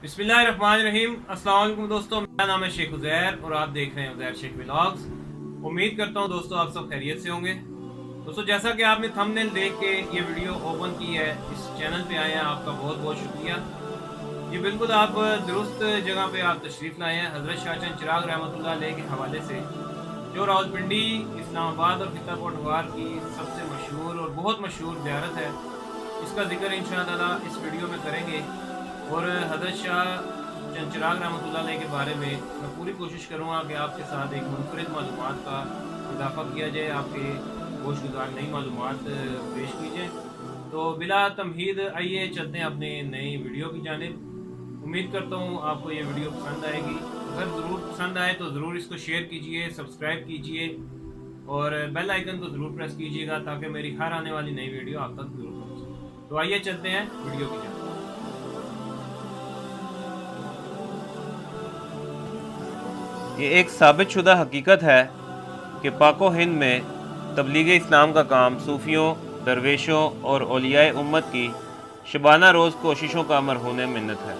बिस्मिल्लाहिर्रहमानिर्रहीम। अस्सलाम वालेकुम दोस्तों, मेरा नाम है शेख उज़ैर और आप देख रहे हैं उज़ैर शेख व्लॉग्स। उम्मीद करता हूँ दोस्तों आप सब खैरियत से होंगे। दोस्तों जैसा कि आपने थंबनेल देख के ये वीडियो ओपन की है, इस चैनल पे आए हैं, आपका बहुत बहुत शुक्रिया। ये बिल्कुल आप दुरुस्त जगह पे आप तशरीफ़ लाए हैं। हज़रत शाहचंद चिराग रहमतुल्लाह अलैह के हवाले से जो रावलपिंडी, इस्लामाबाद और खिता कोटवार की सबसे मशहूर और बहुत मशहूर ज़ियारत है, इसका जिक्र इंशाअल्लाह इस वीडियो में करेंगे। और हज़रत शाहचंद चिराग रहमतुल्लाह अलैह के बारे में मैं पूरी कोशिश करूँगा कि आपके साथ एक मुनफरिद मालूमात का इजाफ़ा किया जाए, आपके गोशगुजार नई मालूमात पेश की जाए। तो बिला तमहीद आइए चलते हैं अपने नई वीडियो की जानिब। उम्मीद करता हूँ आपको ये वीडियो पसंद आएगी। अगर ज़रूर पसंद आए तो ज़रूर इसको शेयर कीजिए, सब्सक्राइब कीजिए और बेल आइकन को ज़रूर प्रेस कीजिएगा ताकि मेरी हर आने वाली नई वीडियो आप तक ज़रूर पहुँचे। तो आइए चलते हैं वीडियो की जानिब। ये एक साबित शुदा हकीकत है कि पाको हिंद में तबलीग इस्लाम का काम सूफियों, दरवेशों और औलियाए उम्मत की शबाना रोज़ कोशिशों का मरहून मिन्नत है।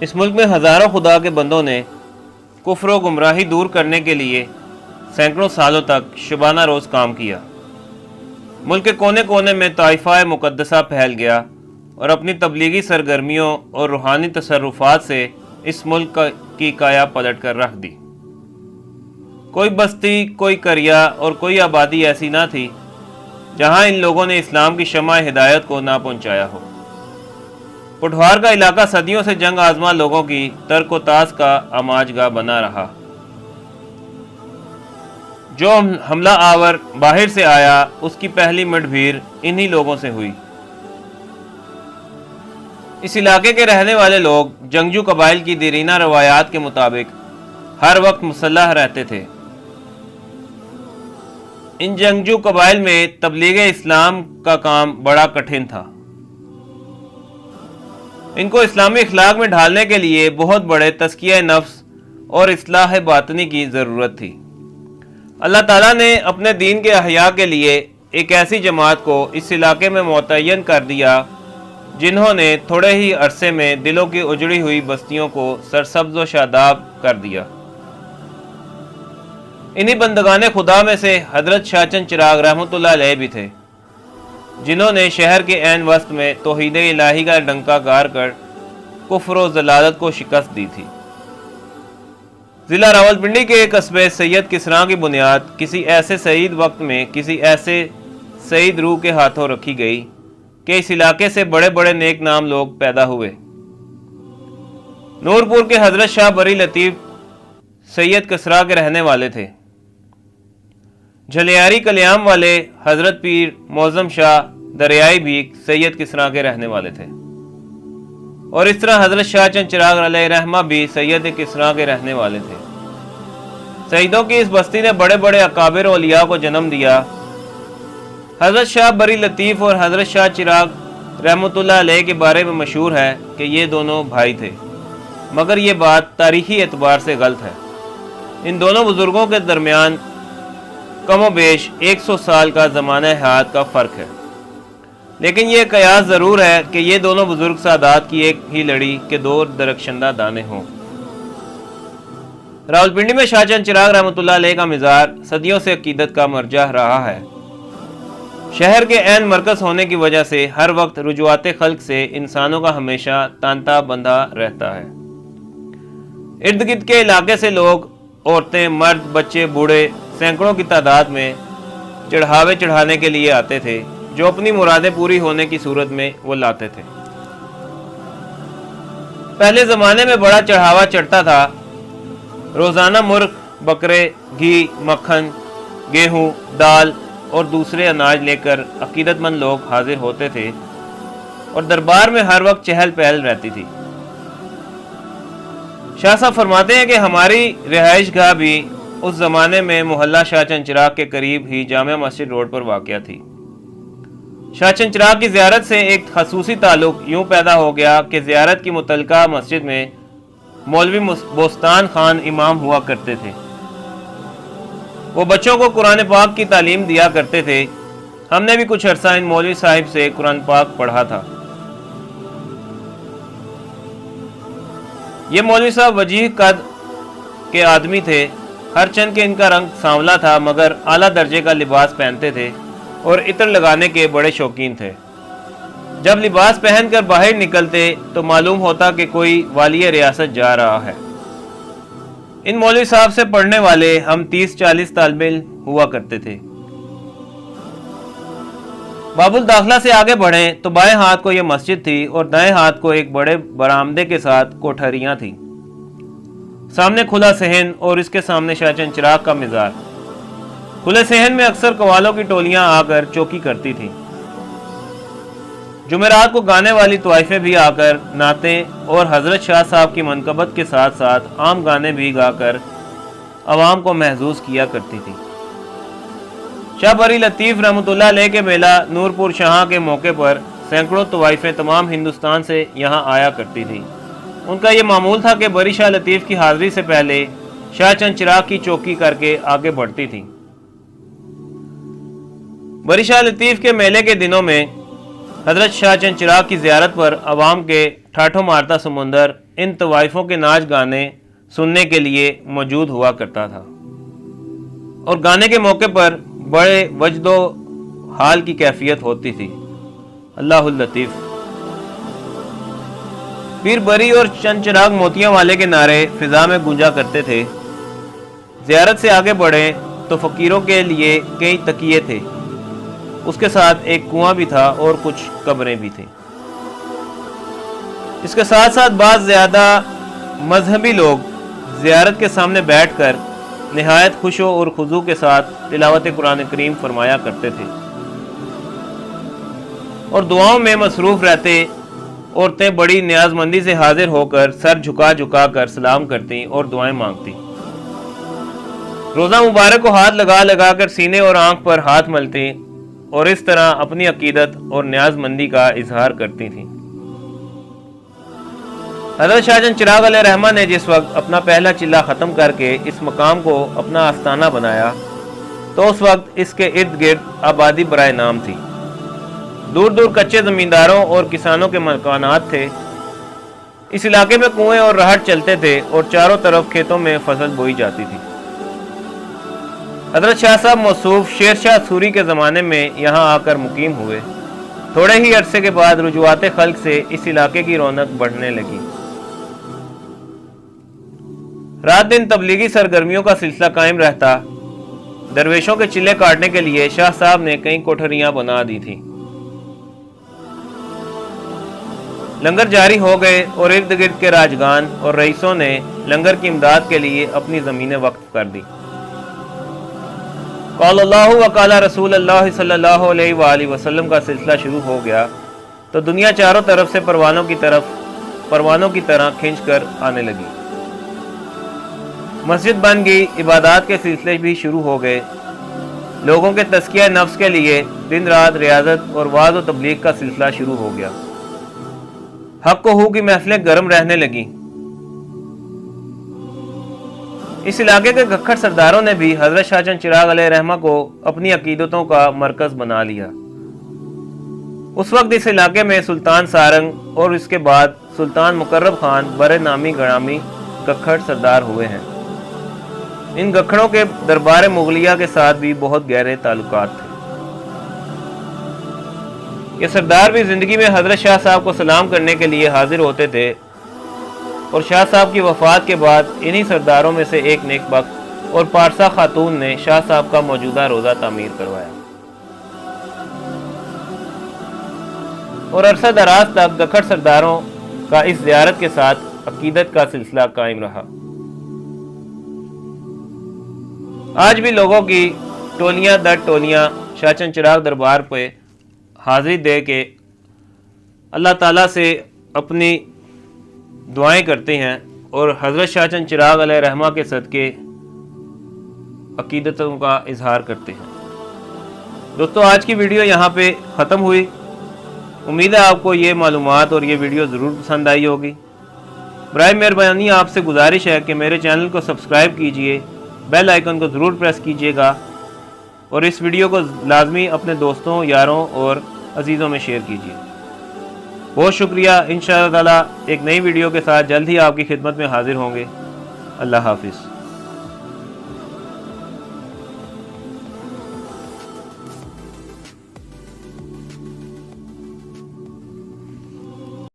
इस मुल्क में हज़ारों खुदा के बंदों ने कुफ्र व गुमराही दूर करने के लिए सैकड़ों सालों तक शबाना रोज़ काम किया। मुल्क के कोने कोने में ताइफ़ा मुक़द्दसा फैल गया और अपनी तबलीगी सरगर्मियों और रूहानी तसर्रुफ़ात से इस मुल्क की काया पलट कर रख दी। कोई बस्ती, कोई करिया और कोई आबादी ऐसी ना थी जहाँ इन लोगों ने इस्लाम की शमा हिदायत को ना पहुँचाया हो। पुठवार का इलाका सदियों से जंग आजमा लोगों की तर्क व तास का आमाजगाह बना रहा। जो हमला आवर बाहर से आया उसकी पहली मुठभेड़ इन्हीं लोगों से हुई। इस इलाके के रहने वाले लोग जंगजू कबाइल की देरीना रवायात के मुताबिक हर वक्त मुसल्लह रहते थे। इन जंगजू कबाइल में तबलीग इस्लाम का काम बड़ा कठिन था। इनको इस्लामी अखलाक में ढालने के लिए बहुत बड़े तस्किया नफ्स और इस्लाह बातनी की ज़रूरत थी। अल्लाह ताला ने अपने दीन के अहया के लिए एक ऐसी जमात को इस इलाके में मुतय्यन कर दिया जिन्होंने थोड़े ही अरसे में दिलों की उजड़ी हुई बस्तियों को सरसब्ज़ व शादाब कर दिया। इन्हीं बंदगाने खुदा में से हज़रत शाहचंद चिराग रहमतुल्लाह अलैह भी थे, जिन्होंने शहर के ऐन वस्त में तौहीद इलाही का डंका गार कर कुफ्र व ज़लालत को शिकस्त दी थी। ज़िला रावलपिंडी के कस्बे सैयद किसरा की बुनियाद किसी ऐसे सईद वक्त में किसी ऐसे सईद रूह के हाथों रखी गई कि इस इलाके से बड़े बड़े नेक नाम लोग पैदा हुए। नूरपुर के हज़रत शाह बरी लतीफ़ सैयद किसरा के रहने वाले थे। झलियारी कल्याम वाले हज़रत पीर मौज़म शाह दरियाई भी सैयद किसरा के रहने वाले थे और इस तरह हज़रत शाहचंद चिराग अलैहिर्रहमा भी सैयद किसरा के रहने वाले थे। सईदों की इस बस्ती ने बड़े बड़े अकाबिर औलिया को जन्म दिया। हज़रत शाह बरी लतीफ़ और हज़रत शाह चिराग रहमतुल्लाह अलैह के बारे में मशहूर है कि ये दोनों भाई थे, मगर ये बात तारीख़ी एतबार से गलत है। इन दोनों बुज़ुर्गों के दरमियान कमो बेश 100 साल का ज़माना हयात का फ़र्क है, लेकिन यह कयास ज़रूर है कि ये दोनों बुज़ुर्ग सादात की एक ही लड़ी के दो दरकशंदा दाने हों। रावलपिंडी में शाहचंद चिराग रहमतुल्लाह अलैह का मिज़ार सदियों से अकीदत का मरजा रहा है। शहर के ऐन मरकज़ होने की वजह से हर वक्त रुजुआत खल्क से इंसानों का हमेशा तांता बंधा रहता है। इर्द गिर्द के इलाके से लोग, औरतें, मर्द, बच्चे, बूढ़े सैकड़ों की तादाद में चढ़ावे चढ़ाने के लिए आते थे, जो अपनी मुरादें पूरी होने की सूरत में वो लाते थे। पहले ज़माने में बड़ा चढ़ावा चढ़ता था। रोज़ाना मुर्ग, बकरे, घी, मक्खन, गेहूँ, दाल और दूसरे अनाज लेकर अकीदतमंद लोग हाजिर होते थे और दरबार में हर वक्त चहल पहल रहती थी। शाह साहब फरमाते हैं कि हमारी रिहाइश गाह भी उस ज़माने में मोहल्ला शाहचंद चिराग के करीब ही जामिया मस्जिद रोड पर वाक़या थी। शाहचंद चिराग की ज़ियारत से एक खसूसी ताल्लुक़ यूँ पैदा हो गया कि ज़ियारत की मुतलका मस्जिद में मौलवी बोस्तान खान इमाम हुआ करते थे। वो बच्चों को कुरान पाक की तालीम दिया करते थे। हमने भी कुछ अरसा इन मौलवी साहिब से कुरान पाक पढ़ा था। ये मौलवी साहब वजीह कद के आदमी थे, हर चंद के इनका रंग सांवला था, मगर आला दर्जे का लिबास पहनते थे और इत्र लगाने के बड़े शौकीन थे। जब लिबास पहनकर बाहर निकलते तो मालूम होता कि कोई वाली रियासत जा रहा है। इन मौलवी साहब से पढ़ने वाले हम 30-40 तालिबे इल्म हुआ करते थे। बाबुल दाखिला से आगे बढ़े तो बाएं हाथ को यह मस्जिद थी और दाएं हाथ को एक बड़े बरामदे के साथ कोठरियां थी। सामने खुला सहन और इसके सामने शाहचंद चिराग का मिज़ार। खुले सहन में अक्सर कवालों की टोलियां आकर चौकी करती थीं। जुमेरात को गाने वाली तवाइफें भी आकर नाते और हजरत शाह साहब की मनकबत के साथ साथ आम गाने भी गाकर अवाम को महजूज किया करती थी। शाह बरी लतीफ़ रहमतुल्लाह अलैह के मेला नूरपुर शाह के मौके पर सैकड़ों तवाइफें तमाम हिंदुस्तान से यहाँ आया करती थी। उनका ये मामूल था कि बरी शाह लतीफ़ की हाज़िरी से पहले शाहचंद चिराग की चौकी करके आगे बढ़ती थी। बरी शाह लतीफ़ के मेले के दिनों में हजरत शाहचंद चिराग की ज़ियारत पर अवाम के ठाठो मारता समुंदर इन तवाइफों के नाच गाने सुनने के लिए मौजूद हुआ करता था और गाने के मौके पर बड़े वजदो हाल की कैफियत होती थी। अल्लाहुल लतीफ़। पीर बरी और चंद चिराग मोतियां वाले के नारे फिजा में गूंजा करते थे। ज़ियारत से आगे बढ़े तो फ़कीरों के लिए कई तकिए थे, उसके साथ एक कुआं भी था और कुछ कब्रें भी थीं। इसके साथ साथ बाज़ ज़्यादा मजहबी लोग ज़ियारत के सामने बैठकर निहायत खुशो और खुजू के साथ तिलावत कुरान करीम फरमाया करते थे और दुआओं में मसरूफ़ रहते। औरतें बड़ी न्याजमंदी से हाजिर होकर सर झुका झुका कर सलाम करती और दुआएं मांगती। रोज़ा मुबारक को हाथ लगा लगा कर सीने और आंख पर हाथ मलती और इस तरह अपनी अकीदत और न्याजमंदी का इजहार करती थीं। हज़रत शाहचंद चिराग अलैहिर्रहमा ने जिस वक्त अपना पहला चिल्ला ख़त्म करके इस मकाम को अपना आस्थाना बनाया तो उस वक्त इसके इर्द गिर्द आबादी बराए नाम थी। दूर दूर कच्चे ज़मींदारों और किसानों के मकानात थे। इस इलाके में कुएं और रहट चलते थे और चारों तरफ खेतों में फसल बोई जाती थी। हज़रत शाह साहब मौसूफ शेर शाह सूरी के ज़माने में यहाँ आकर मुकीम हुए। थोड़े ही अरसे के बाद रुजुआत खल्क से इस इलाके की रौनक बढ़ने लगी। रात दिन तबलीगी सरगर्मियों का सिलसिला कायम रहता। दरवेशों के चिल्ले काटने के लिए शाह साहब ने कई कोठरियां बना दी थी। लंगर जारी हो गए और इर्द गिर्द के राजगान और रईसों ने लंगर की इमदाद के लिए अपनी ज़मीनें वक्फ कर दी। क़ाल अल्लाहु व क़ाल रसूलुल्लाह सल्लल्लाहु अलैहि वसल्लम का सिलसिला शुरू हो गया तो दुनिया चारों तरफ से परवानों की तरह खींच कर आने लगी। मस्जिद बन गई, इबादत के सिलसिले भी शुरू हो गए। लोगों के तज़किया नफ्स के लिए दिन रात रियाजत और वाज़ व तबलीग का सिलसिला शुरू हो गया। हक व हू की महफिलें गर्म रहने लगी। इस इलाके के गख्खर सरदारों ने भी हजरत शाहचंद चिराग अलैहिर्रहमा को अपनी अकीदतों का मरकज बना लिया। उस वक्त इस इलाके में सुल्तान सारंग और इसके बाद सुल्तान मुकर्रब खान बड़े नामी गणामी गख्खर सरदार हुए हैं। इन गख्खड़ों के दरबार मुगलिया के साथ भी बहुत गहरे ताल्लुकात थे। ये सरदार भी जिंदगी में हजरत शाह साहब को सलाम करने के लिए हाजिर होते थे और शाह साहब की वफात के बाद इन्हीं सरदारों में से एक नेकबख्त और पारसा खातून ने शाह साहब का मौजूदा रोज़ा तामीर करवाया और अरसा दराज तक गख्खड़ सरदारों का इस ज़ियारत के साथ अकीदत का सिलसिला कायम रहा। आज भी लोगों की टोलियां दर टोलियां शाहचंद चिराग दरबार पे हाजिरी दे के अल्लाह ताला से अपनी दुआएं करते हैं और हज़रत शाहचंद चिराग अलैहिर्रहमा के सदके अकीदतों का इजहार करते हैं। दोस्तों, आज की वीडियो यहाँ पे ख़त्म हुई। उम्मीद है आपको ये मालूमात और ये वीडियो ज़रूर पसंद आई होगी। बराए मेहरबानी आपसे गुजारिश है कि मेरे चैनल को सब्सक्राइब कीजिए, बेल आइकन को ज़रूर प्रेस कीजिएगा और इस वीडियो को लाजमी अपने दोस्तों, यारों और अजीज़ों में शेयर कीजिए। बहुत शुक्रिया। इंशाअल्लाह ताला एक नई वीडियो के साथ जल्द ही आपकी खिदमत में हाजिर होंगे। अल्लाह हाफिज़।